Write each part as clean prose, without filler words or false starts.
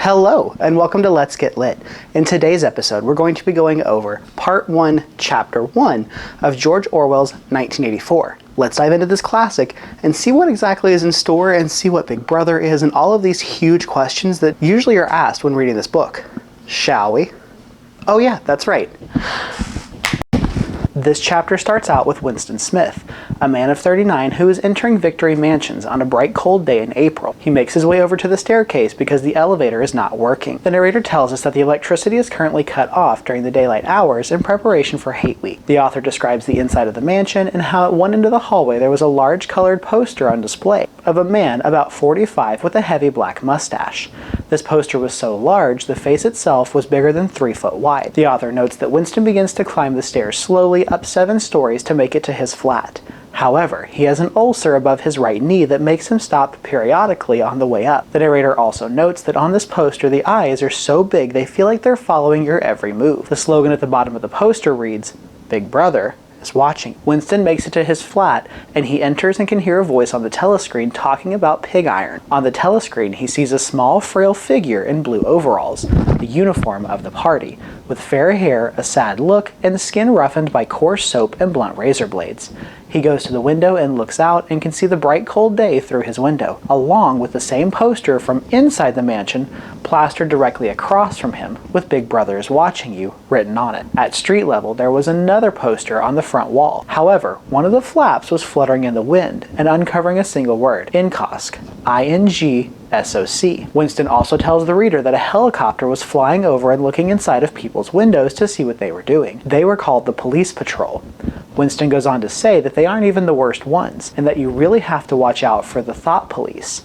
Hello, and welcome to Let's Get Lit. In today's episode, we're going to be going over Part 1, Chapter 1 of George Orwell's 1984. Let's dive into this classic and see what exactly is in store and see what Big Brother is and all of these huge questions that usually are asked when reading this book. Shall we? Oh yeah, that's right. This chapter starts out with Winston Smith, a man of 39 who is entering Victory Mansions on a bright cold day in April. He makes his way over to the staircase because the elevator is not working. The narrator tells us that the electricity is currently cut off during the daylight hours in preparation for Hate Week. The author describes the inside of the mansion and how at one end of the hallway there was a large colored poster on display of a man about 45 with a heavy black mustache. This poster was so large, the face itself was bigger than 3 foot wide. The author notes that Winston begins to climb the stairs slowly up 7 stories to make it to his flat. However, he has an ulcer above his right knee that makes him stop periodically on the way up. The narrator also notes that on this poster the eyes are so big they feel like they're following your every move. The slogan at the bottom of the poster reads, "Big Brother is watching." Winston makes it to his flat and he enters and can hear a voice on the telescreen talking about pig iron. On the telescreen he sees a small frail figure in blue overalls, the uniform of the party, with fair hair, a sad look, and skin roughened by coarse soap and blunt razor blades. He goes to the window and looks out and can see the bright cold day through his window, along with the same poster from inside the mansion plastered directly across from him with "Big Brother is watching you" written on it. At street level there was another poster on the front wall. However, one of the flaps was fluttering in the wind and uncovering a single word, Inkosk, I-N-G-S-O-C. Winston also tells the reader that a helicopter was flying over and looking inside of people's windows to see what they were doing. They were called the police patrol. Winston goes on to say that they aren't even the worst ones, and that you really have to watch out for the thought police.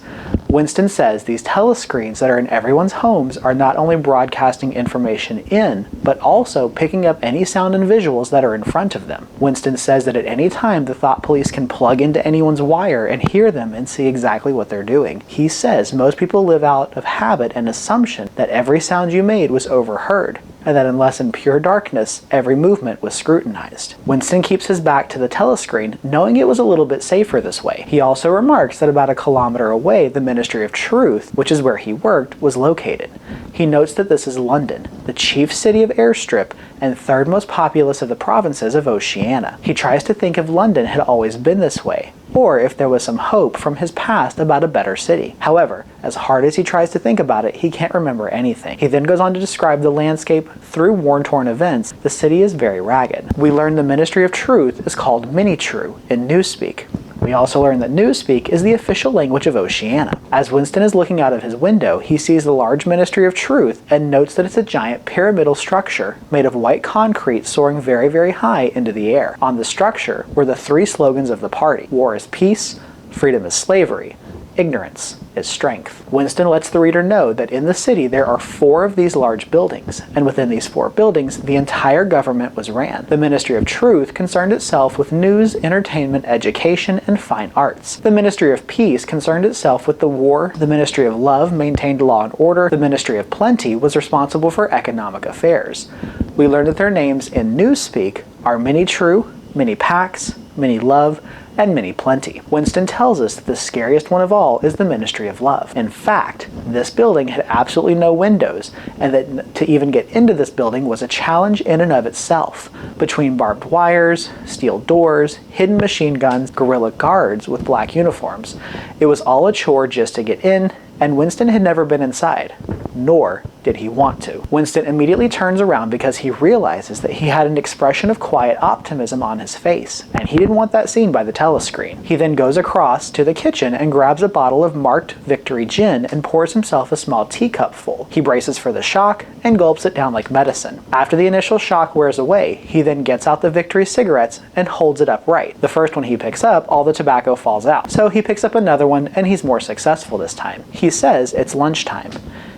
Winston says these telescreens that are in everyone's homes are not only broadcasting information in, but also picking up any sound and visuals that are in front of them. Winston says that at any time the thought police can plug into anyone's wire and hear them and see exactly what they're doing. He says most people live out of habit and assumption that every sound you made was overheard, and that unless in pure darkness, every movement was scrutinized. Winston keeps his back to the telescreen, knowing it was a little bit safer this way. He also remarks that about a kilometer away, the Ministry of Truth, which is where he worked, was located. He notes that this is London, the chief city of airstrip and third most populous of the provinces of Oceania. He tries to think if London had always been this way, or if there was some hope from his past about a better city. However, as hard as he tries to think about it, he can't remember anything. He then goes on to describe the landscape through war-torn events. The city is very ragged. We learn the Ministry of Truth is called Mini-True in Newspeak. We also learn that Newspeak is the official language of Oceania. As Winston is looking out of his window, he sees the large Ministry of Truth and notes that it's a giant pyramidal structure made of white concrete soaring very, very high into the air. On the structure were the 3 slogans of the party: war is peace, freedom is slavery, ignorance is strength. Winston lets the reader know that in the city there are 4 of these large buildings, and within these 4 buildings the entire government was ran. The Ministry of Truth concerned itself with news, entertainment, education, and fine arts. The Ministry of Peace concerned itself with the war. The Ministry of Love maintained law and order. The Ministry of Plenty was responsible for economic affairs. We learn that their names in Newspeak are Mini-True, Mini-Pax, Mini-Love, and Mini-Plenty. Winston tells us that the scariest one of all is the Ministry of Love. In fact, this building had absolutely no windows, and that to even get into this building was a challenge in and of itself. Between barbed wires, steel doors, hidden machine guns, guerrilla guards with black uniforms, it was all a chore just to get in, and Winston had never been inside, nor did he want to. Winston immediately turns around because he realizes that he had an expression of quiet optimism on his face, and he didn't want that seen by the telescreen. He then goes across to the kitchen and grabs a bottle of marked Victory gin and pours himself a small teacup full. He braces for the shock and gulps it down like medicine. After the initial shock wears away, he then gets out the Victory cigarettes and holds it upright. The first one he picks up, all the tobacco falls out, so he picks up another one and he's more successful this time. He says it's lunchtime.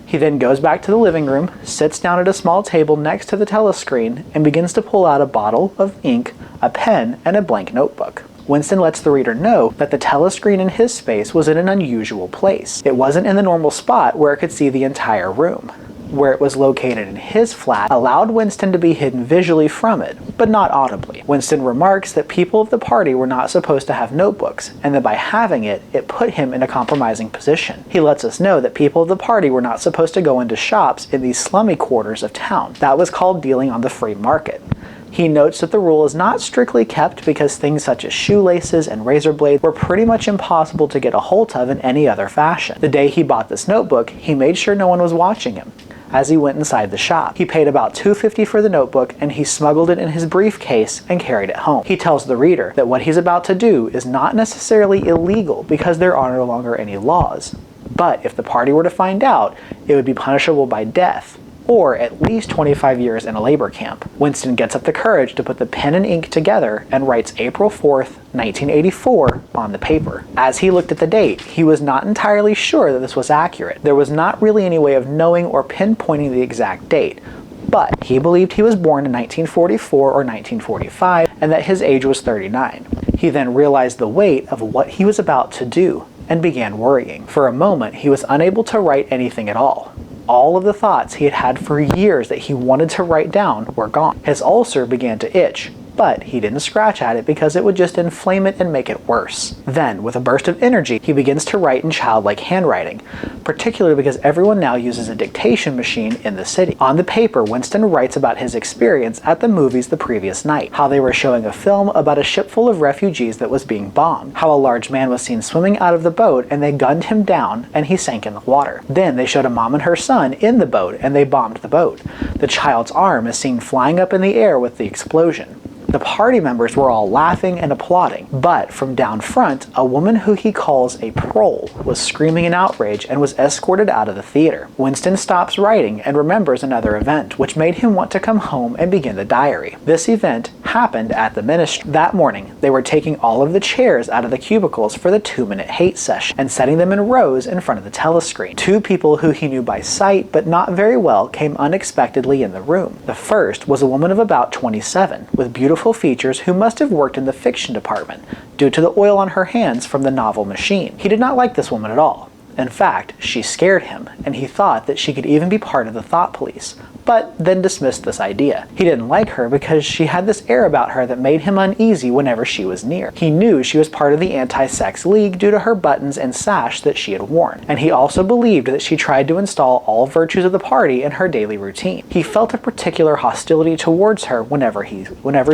He then goes back to the living room, sits down at a small table next to the telescreen, and begins to pull out a bottle of ink, a pen, and a blank notebook. Winston lets the reader know that the telescreen in his space was in an unusual place. It wasn't in the normal spot where it could see the entire room. where it was located in his flat, allowed Winston to be hidden visually from it, but not audibly. Winston remarks that people of the party were not supposed to have notebooks, and that by having it, it put him in a compromising position. He lets us know that people of the party were not supposed to go into shops in these slummy quarters of town. That was called dealing on the free market. He notes that the rule is not strictly kept because things such as shoelaces and razor blades were pretty much impossible to get a hold of in any other fashion. The day he bought this notebook, he made sure no one was watching him. As he went inside the shop, he paid about $2.50 for the notebook, and he smuggled it in his briefcase and carried it home. He tells the reader that what he's about to do is not necessarily illegal because there are no longer any laws. But if the party were to find out, it would be punishable by death, or at least 25 years in a labor camp. Winston gets up the courage to put the pen and ink together and writes April 4th, 1984 on the paper. As he looked at the date, he was not entirely sure that this was accurate. There was not really any way of knowing or pinpointing the exact date, but he believed he was born in 1944 or 1945 and that his age was 39. He then realized the weight of what he was about to do and began worrying. For a moment, he was unable to write anything at all. All of the thoughts he had had for years that he wanted to write down were gone. His ulcer began to itch, but he didn't scratch at it because it would just inflame it and make it worse. Then, with a burst of energy, he begins to write in childlike handwriting, particularly because everyone now uses a dictation machine in the city. On the paper, Winston writes about his experience at the movies the previous night, how they were showing a film about a ship full of refugees that was being bombed, how a large man was seen swimming out of the boat and they gunned him down and he sank in the water. Then they showed a mom and her son in the boat and they bombed the boat. The child's arm is seen flying up in the air with the explosion. The party members were all laughing and applauding, but from down front, a woman who he calls a prole was screaming in outrage and was escorted out of the theater. Winston stops writing and remembers another event, which made him want to come home and begin the diary. This event happened at the ministry. That morning, they were taking all of the chairs out of the cubicles for the 2-minute hate session and setting them in rows in front of the telescreen. Two people who he knew by sight but not very well came unexpectedly in the room. The first was a woman of about 27 with beautiful features who must have worked in the fiction department due to the oil on her hands from the novel Machine. He did not like this woman at all. In fact, she scared him, and he thought that she could even be part of the thought police, but then dismissed this idea. He didn't like her because she had this air about her that made him uneasy whenever she was near. He knew she was part of the anti-sex league due to her buttons and sash that she had worn, and he also believed that she tried to install all virtues of the party in her daily routine. He felt a particular hostility towards her whenever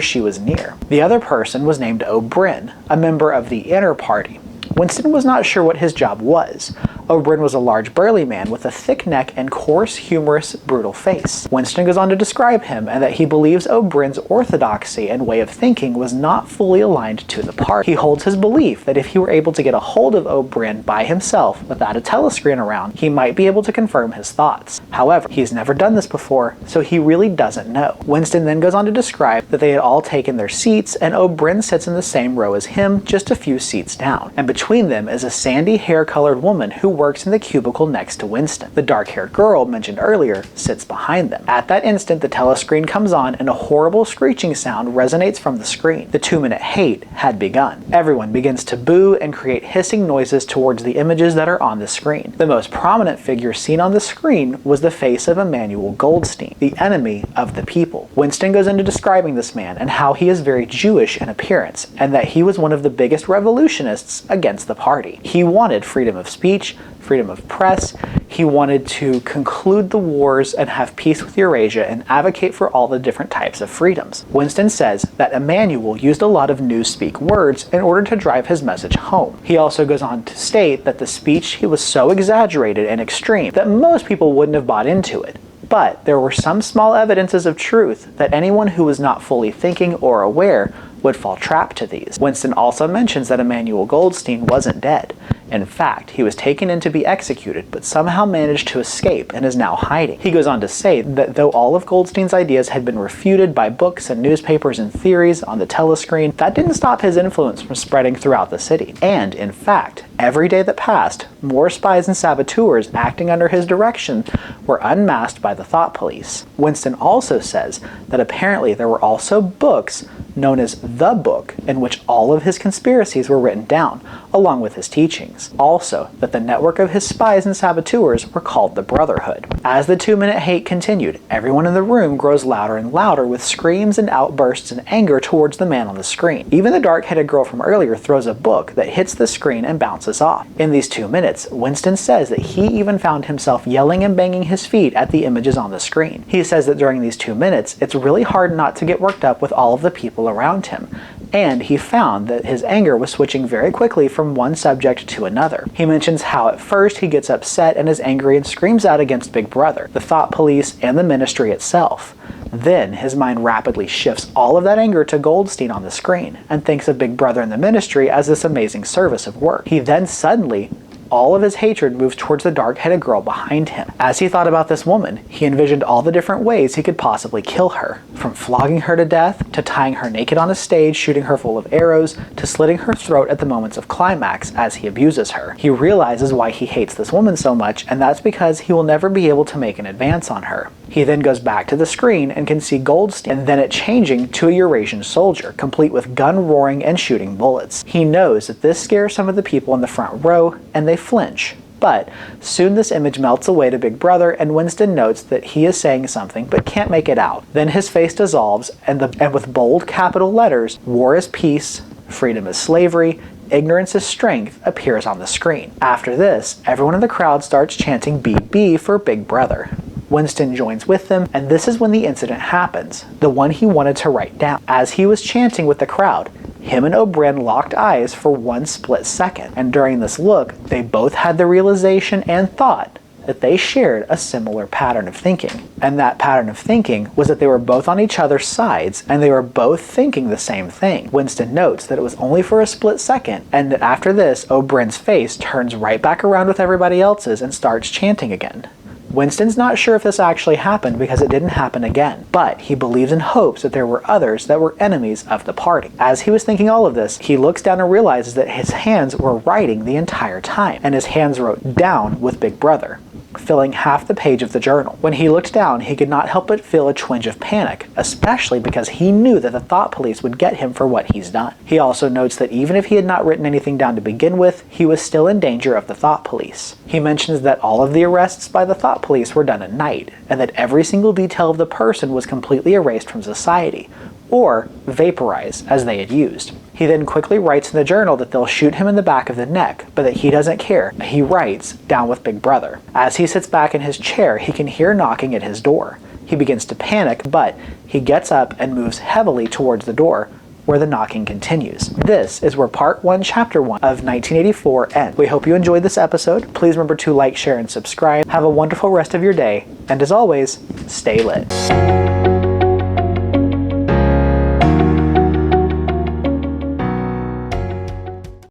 she was near. The other person was named O'Brien, a member of the inner party. Winston was not sure what his job was. O'Brien was a large burly man with a thick neck and coarse, humorous, brutal face. Winston goes on to describe him and that he believes O'Brien's orthodoxy and way of thinking was not fully aligned to the party. He holds his belief that if he were able to get a hold of O'Brien by himself without a telescreen around, he might be able to confirm his thoughts. However, he's never done this before, so he really doesn't know. Winston then goes on to describe that they had all taken their seats and O'Brien sits in the same row as him, just a few seats down. And between them is a sandy hair-colored woman who works in the cubicle next to Winston. The dark-haired girl mentioned earlier sits behind them. At that instant, the telescreen comes on and a horrible screeching sound resonates from the screen. The 2-minute hate had begun. Everyone begins to boo and create hissing noises towards the images that are on the screen. The most prominent figure seen on the screen was the face of Emmanuel Goldstein, the enemy of the people. Winston goes into describing this man and how he is very Jewish in appearance and that he was one of the biggest revolutionists against the party. He wanted freedom of speech, freedom of press. He wanted to conclude the wars and have peace with Eurasia and advocate for all the different types of freedoms. Winston says that Emmanuel used a lot of newspeak words in order to drive his message home. He also goes on to state that the speech was so exaggerated and extreme that most people wouldn't have bought into it. But there were some small evidences of truth that anyone who was not fully thinking or aware would fall trap to these. Winston also mentions that Emmanuel Goldstein wasn't dead. In fact, he was taken in to be executed, but somehow managed to escape and is now hiding. He goes on to say that though all of Goldstein's ideas had been refuted by books and newspapers and theories on the telescreen, that didn't stop his influence from spreading throughout the city. And, in fact, every day that passed, more spies and saboteurs acting under his direction were unmasked by the thought police. Winston also says that apparently there were also books known as the Book, in which all of his conspiracies were written down, along with his teachings. Also, that the network of his spies and saboteurs were called the Brotherhood. As the 2-minute hate continued, everyone in the room grows louder and louder with screams and outbursts in anger towards the man on the screen. Even the dark-headed girl from earlier throws a book that hits the screen and bounces off. In these 2 minutes, Winston says that he even found himself yelling and banging his feet at the images on the screen. He says that during these 2 minutes, it's really hard not to get worked up with all of the people around him, and he found that his anger was switching very quickly from one subject to another. He mentions how at first he gets upset and is angry and screams out against Big Brother, the thought police, and the ministry itself. Then his mind rapidly shifts all of that anger to Goldstein on the screen and thinks of Big Brother and the ministry as this amazing service of work. He then suddenly all of his hatred moves towards the dark-headed girl behind him. As he thought about this woman, he envisioned all the different ways he could possibly kill her, from flogging her to death, to tying her naked on a stage, shooting her full of arrows, to slitting her throat at the moments of climax as he abuses her. He realizes why he hates this woman so much, and that's because he will never be able to make an advance on her. He then goes back to the screen and can see Goldstein, and then it changing to a Eurasian soldier, complete with gun roaring and shooting bullets. He knows that this scares some of the people in the front row, and they flinch. But soon this image melts away to Big Brother, and Winston notes that he is saying something but can't make it out. Then his face dissolves, and with bold capital letters, "War is peace, freedom is slavery, ignorance is strength," appears on the screen. After this, everyone in the crowd starts chanting BB for Big Brother. Winston joins with them, and this is when the incident happens, the one he wanted to write down. As he was chanting with the crowd, him and O'Brien locked eyes for one split second, and during this look, they both had the realization and thought that they shared a similar pattern of thinking. And that pattern of thinking was that they were both on each other's sides, and they were both thinking the same thing. Winston notes that it was only for a split second, and that after this, O'Brien's face turns right back around with everybody else's and starts chanting again. Winston's not sure if this actually happened because it didn't happen again, but he believes and hopes that there were others that were enemies of the party. As he was thinking all of this, he looks down and realizes that his hands were writing the entire time, and his hands wrote down with Big Brother, filling half the page of the journal. When he looked down, he could not help but feel a twinge of panic, especially because he knew that the thought police would get him for what he's done. He also notes that even if he had not written anything down to begin with, he was still in danger of the thought police. He mentions that all of the arrests by the thought police were done at night, and that every single detail of the person was completely erased from society, or vaporized, as they had used. He then quickly writes in the journal that they'll shoot him in the back of the neck, but that he doesn't care. He writes, "Down with Big Brother." As he sits back in his chair, he can hear knocking at his door. He begins to panic, but he gets up and moves heavily towards the door, where the knocking continues. This is where Part 1, Chapter 1 of 1984 ends. We hope you enjoyed this episode. Please remember to like, share, and subscribe. Have a wonderful rest of your day, and as always, stay lit.